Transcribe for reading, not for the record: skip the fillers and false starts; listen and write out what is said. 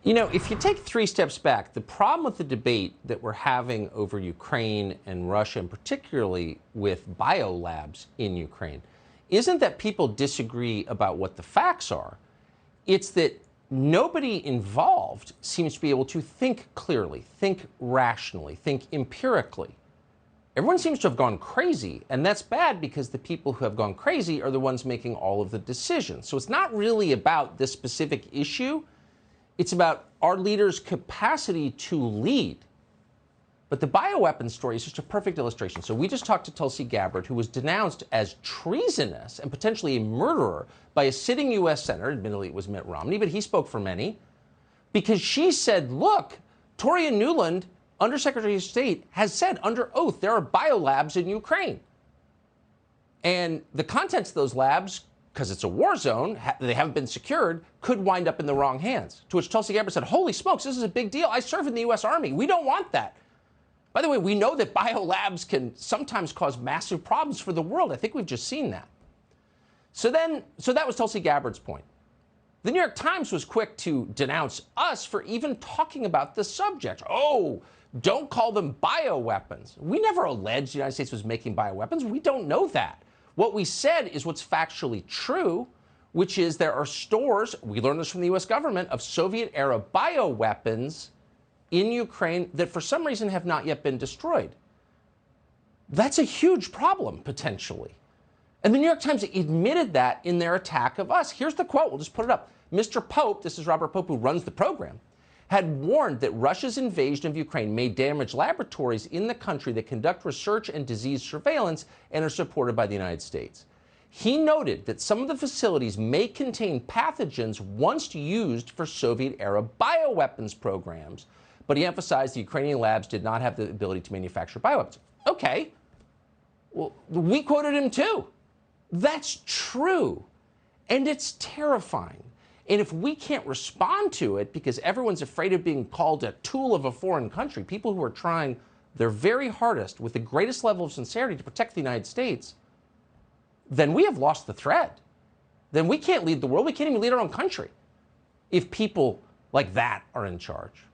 You know, if you take 3 steps back, the problem with the debate that we're having over Ukraine and Russia, and particularly with biolabs in Ukraine, isn't that people disagree about what the facts are. It's that nobody involved seems to be able to think clearly, think rationally, think empirically. Everyone seems to have gone crazy, and that's bad because the people who have gone crazy are the ones making all of the decisions. So it's not really about this specific issue. It's about our leaders' capacity to lead. But the bioweapons story is just a perfect illustration. So we just talked to Tulsi Gabbard, who was denounced as treasonous and potentially a murderer by a sitting U.S. senator. Admittedly, it was Mitt Romney, but he spoke for many. Because she said, look, Toria Nuland, Undersecretary of State, has said under oath there are biolabs in Ukraine. And the contents of those labs, because it's a war zone, they haven't been secured, could wind up in the wrong hands. To which Tulsi Gabbard said, holy smokes, this is a big deal. I serve in the U.S. Army. We don't want that. By the way, we know that biolabs can sometimes cause massive problems for the world. I think we've just seen that. So that was Tulsi Gabbard's point. The New York Times was quick to denounce us for even talking about the subject. Oh, don't call them bioweapons. We never alleged the United States was making bioweapons. We don't know that. What we said is what's factually true, which is there are stores, we learned this from the U.S. government, of Soviet-era bioweapons in Ukraine that for some reason have not yet been destroyed. That's a huge problem, potentially. And the New York Times admitted that in their attack of us. Here's the quote. We'll just put it up. Mr. Pope, this is Robert Pope, who runs the program, had warned that Russia's invasion of Ukraine may damage laboratories in the country that conduct research and disease surveillance and are supported by the United States. He noted that some of the facilities may contain pathogens once used for Soviet-era bioweapons programs, but he emphasized the Ukrainian labs did not have the ability to manufacture bioweapons. Okay, well, we quoted him too. That's true, and it's terrifying. And if we can't respond to it because everyone's afraid of being called a tool of a foreign country, people who are trying their very hardest with the greatest level of sincerity to protect the United States, then we have lost the thread. Then we can't lead the world. We can't even lead our own country if people like that are in charge.